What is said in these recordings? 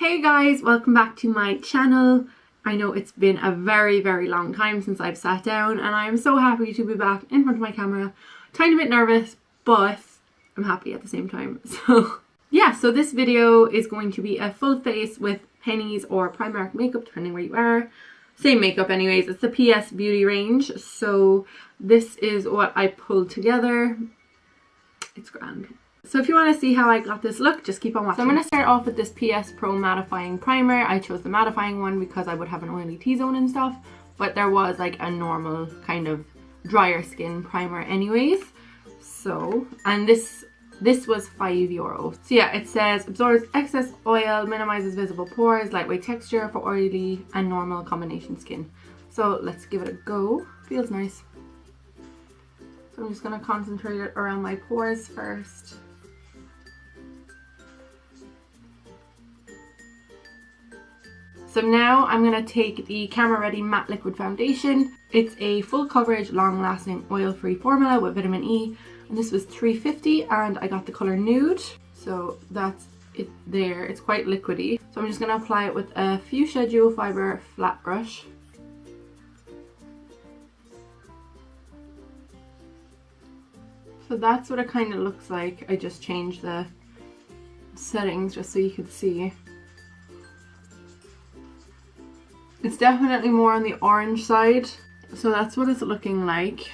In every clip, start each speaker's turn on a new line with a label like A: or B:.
A: Hey guys, welcome back to my channel. I know it's been a very long time since I've sat down and I'm so happy to be back in front of my camera. Tiny bit nervous, but I'm happy at the same time. So yeah, so this video is going to be a full face with Penneys or Primark makeup, depending where you are. Same makeup anyways, it's the PS Beauty range. So this is what I pulled together. It's grand. So if you want to see how I got this look, just keep on watching. So I'm going to start off with this PS Pro Mattifying Primer. I chose the mattifying one because I would have an oily T-zone and stuff, but there was like a normal kind of drier skin primer anyways. So, and this was €5. So yeah, it says absorbs excess oil, minimizes visible pores, lightweight texture for oily and normal combination skin. So let's give it a go. Feels nice. So I'm just going to concentrate it around my pores first. So now I'm going to take the Camera Ready Matte Liquid Foundation. It's a full coverage, long lasting oil free formula with vitamin E. And this was $3.50 and I got the colour Nude. So that's it there. It's quite liquidy. So I'm just going to apply it with a Fuchsia Dual Fibre flat brush. So that's what it kind of looks like. I just changed the settings just so you could see. It's definitely more on the orange side. So that's what it's looking like.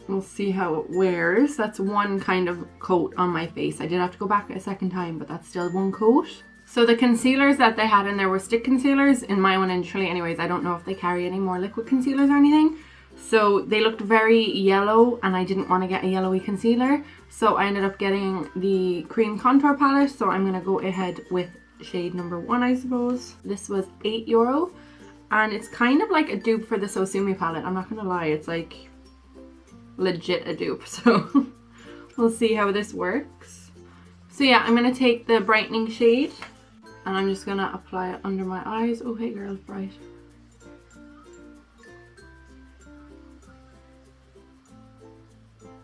A: We'll see how it wears. That's one kind of coat on my face. I did have to go back a second time, but that's still one coat. So the concealers that they had in there were stick concealers. In my one initially anyways, I don't know if they carry any more liquid concealers or anything. So they looked very yellow and I didn't want to get a yellowy concealer. So I ended up getting the cream contour palette. So I'm going to go ahead with shade number 1, I suppose. This was €8 and it's kind of like a dupe for the Sosumi palette. I'm not going to lie, it's like legit a dupe. So we'll see how this works. So yeah, I'm going to take the brightening shade and I'm just going to apply it under my eyes. Oh hey girl, bright.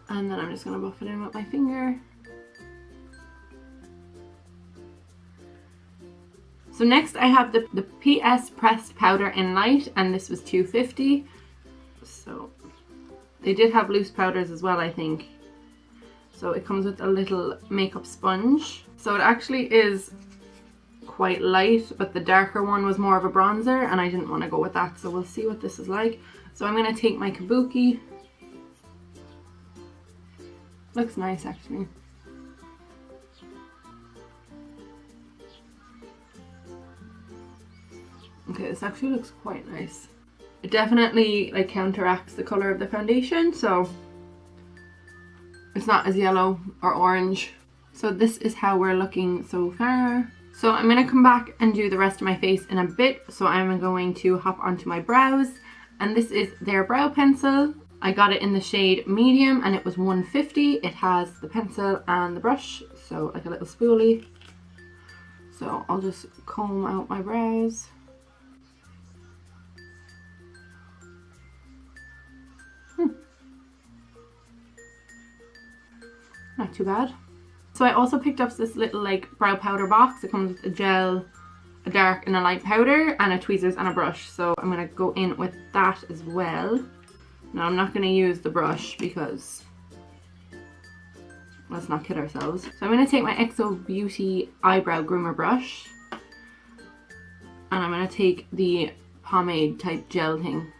A: And then I'm just going to buff it in with my finger. So next I have the PS Pressed Powder in Light, and this was $2.50. So they did have loose powders as well, I think. So it comes with a little makeup sponge. So it actually is quite light, but the darker one was more of a bronzer and I didn't want to go with that. So we'll see what this is like. So I'm going to take my kabuki. Looks nice actually. Okay, this actually looks quite nice. It definitely like counteracts the colour of the foundation, so it's not as yellow or orange. So this is how we're looking so far. So I'm going to come back and do the rest of my face in a bit. So I'm going to hop onto my brows, and this is their brow pencil. I got it in the shade medium and it was $1.50. It has the pencil and the brush, so like a little spoolie. So I'll just comb out my brows. Not too bad. So I also picked up this little like brow powder box. It comes with a gel, a dark and a light powder, and a tweezers and a brush. So I'm going to go in with that as well. Now I'm not going to use the brush because let's not kid ourselves. So I'm going to take my XO Beauty eyebrow groomer brush and I'm going to take the pomade type gel thing.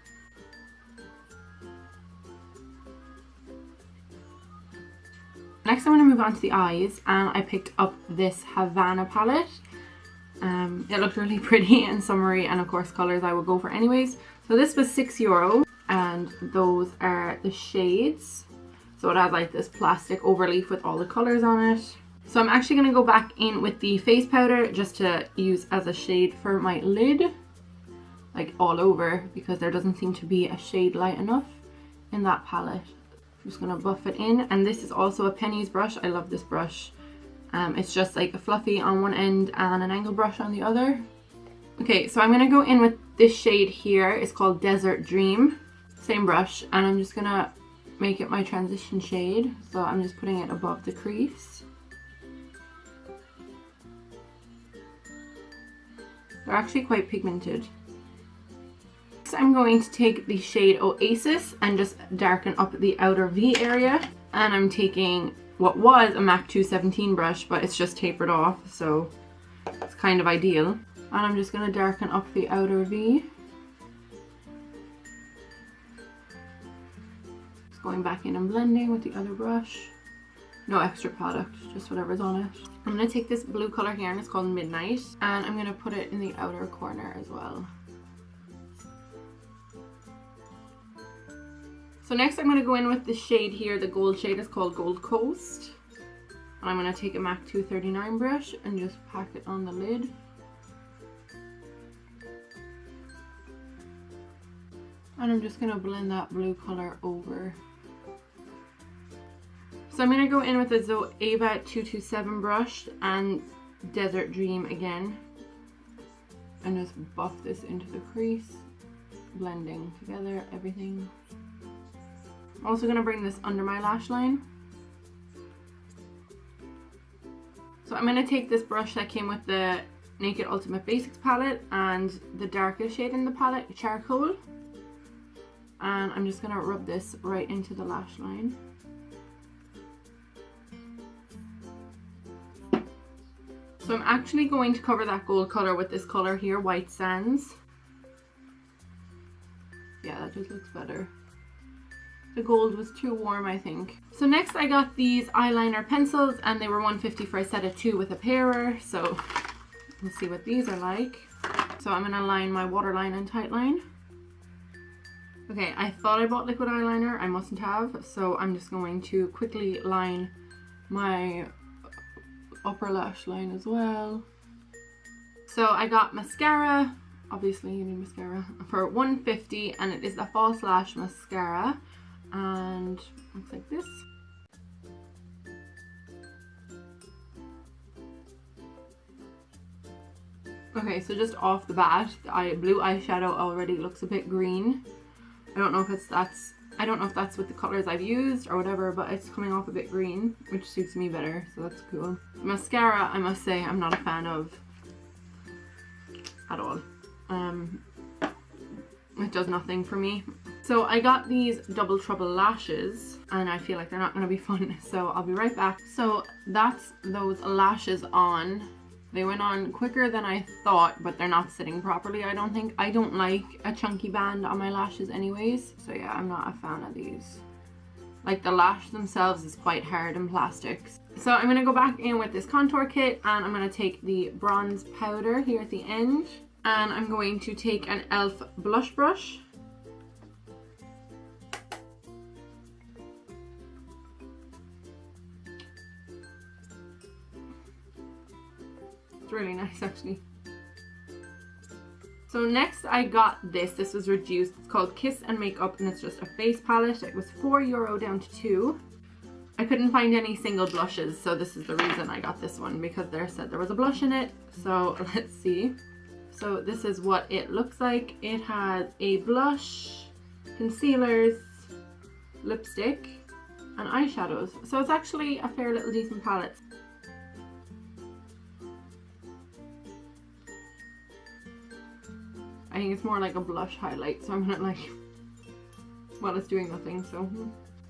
A: Next I'm going to move on to the eyes, and I picked up this Havana palette. It looked really pretty and summery, and of course colours I would go for anyways. So this was €6 and those are the shades. So it has like this plastic overleaf with all the colours on it. So I'm actually going to go back in with the face powder just to use as a shade for my lid. Like all over, because there doesn't seem to be a shade light enough in that palette. I'm just going to buff it in, and this is also a Penneys brush. I love this brush. It's just like a fluffy on one end and an angle brush on the other. Okay, so I'm going to go in with this shade here. It's called Desert Dream. Same brush, and I'm just going to make it my transition shade. So I'm just putting it above the crease. They're actually quite pigmented. Next, I'm going to take the shade Oasis and just darken up the outer V area. And I'm taking what was a MAC 217 brush, but it's just tapered off, so it's kind of ideal. And I'm just going to darken up the outer V. Just going back in and blending with the other brush. No extra product, just whatever's on it. I'm going to take this blue color here, and it's called Midnight, and I'm going to put it in the outer corner as well. So next I'm going to go in with the shade here, the gold shade is called Gold Coast. And I'm going to take a MAC 239 brush and just pack it on the lid. And I'm just going to blend that blue color over. So I'm going to go in with the Zoeva 227 brush and Desert Dream again. And just buff this into the crease, blending together everything. I'm also going to bring this under my lash line. So I'm going to take this brush that came with the Naked Ultimate Basics palette and the darkest shade in the palette, Charcoal. And I'm just going to rub this right into the lash line. So I'm actually going to cover that gold color with this color here, White Sands. Yeah, that just looks better. The gold was too warm, I think. So next I got these eyeliner pencils, and they were $150 for a set of 2 with a pairer. So let's see what these are like. So I'm going to line my waterline and tightline. Okay, I thought I bought liquid eyeliner. I mustn't have. So I'm just going to quickly line my upper lash line as well. So I got mascara. Obviously you need mascara for $150, and it is the False Lash mascara, and looks like this. Okay, so just off the bat, the blue eyeshadow already looks a bit green. I don't know if that's with the colors I've used or whatever, but it's coming off a bit green, which suits me better, so that's cool. Mascara, I must say, I'm not a fan of at all. It does nothing for me. So I got these Double Trouble lashes, and I feel like they're not going to be fun, so I'll be right back. So that's those lashes on. They went on quicker than I thought, but they're not sitting properly, I don't think. I don't like a chunky band on my lashes anyways, so yeah, I'm not a fan of these. Like, the lash themselves is quite hard and plastic. So I'm going to go back in with this contour kit, and I'm going to take the bronze powder here at the end, and I'm going to take an e.l.f. blush brush. Really nice, actually. So next I got this was reduced. It's called Kiss and Makeup, and it's just a face palette. It was €4 down to €2. I couldn't find any single blushes, so this is the reason I got this one, because they said there was a blush in it. So let's see. So this is what it looks like. It has a blush, concealers, lipstick, and eyeshadows. So it's actually a fair little decent palette. I think it's more like a blush highlight, so I'm gonna like, well, it's doing nothing, so.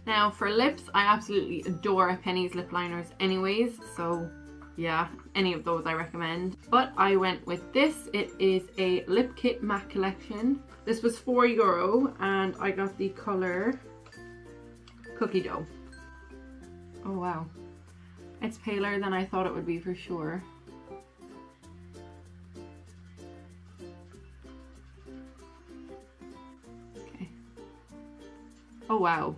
A: Now for lips, I absolutely adore Penneys lip liners anyways, so yeah, any of those I recommend. But I went with this. It is a Lip Kit Matte Collection. This was €4, and I got the color Cookie Dough. Oh wow. It's paler than I thought it would be for sure. Oh wow.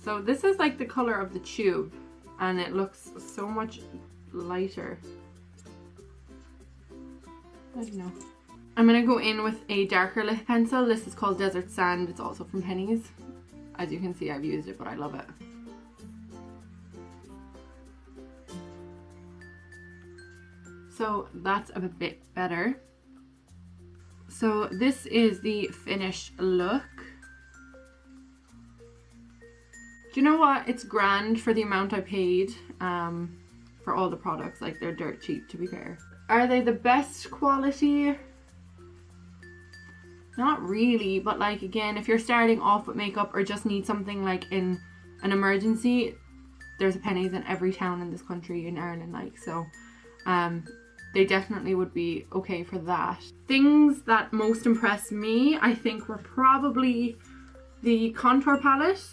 A: So this is like the color of the tube, and it looks so much lighter. I don't know. I'm gonna go in with a darker lip pencil. This is called Desert Sand. It's also from Penneys. As you can see, I've used it, but I love it. So that's a bit better. So this is the finished look. Do you know what? It's grand for the amount I paid for all the products. Like, they're dirt cheap, to be fair. Are they the best quality? Not really, but like, again, if you're starting off with makeup or just need something like in an emergency, there's a Penneys in every town in this country, in Ireland, like, so they definitely would be okay for that. Things that most impressed me, I think, were probably the contour palette.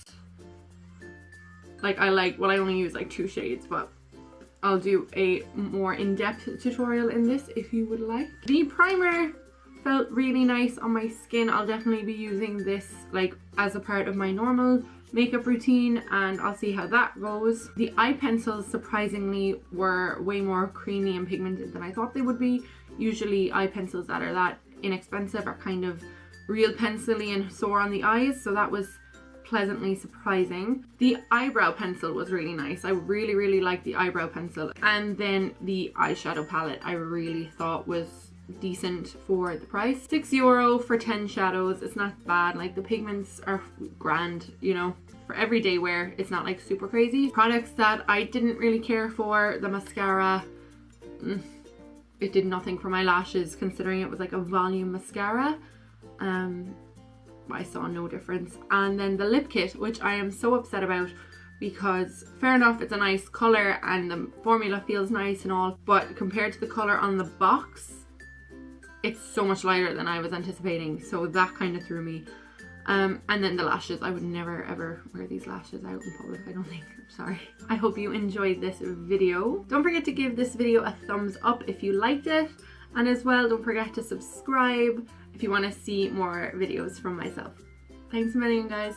A: Like, well, I only use like 2 shades, but I'll do a more in-depth tutorial in this if you would like. The primer felt really nice on my skin. I'll definitely be using this like as a part of my normal makeup routine, and I'll see how that goes. The eye pencils surprisingly were way more creamy and pigmented than I thought they would be. Usually eye pencils that are that inexpensive are kind of real pencil-y and sore on the eyes, so that was pleasantly surprising. The eyebrow pencil was really nice. I really liked the eyebrow pencil. And then the eyeshadow palette I really thought was decent for the price. €6 for 10 shadows. It's not bad. Like, the pigments are grand, you know, for everyday wear. It's not like super crazy. Products that I didn't really care for, the mascara, it did nothing for my lashes, considering it was like a volume mascara. I saw no difference. And then the lip kit, which I am so upset about, because fair enough, it's a nice colour and the formula feels nice and all, but compared to the colour on the box, it's so much lighter than I was anticipating, so that kind of threw me. And then the lashes, I would never ever wear these lashes out in public, I don't think. Sorry. I hope you enjoyed this video. Don't forget to give this video a thumbs up if you liked it, and as well, don't forget to subscribe if you want to see more videos from myself. Thanks a million, guys.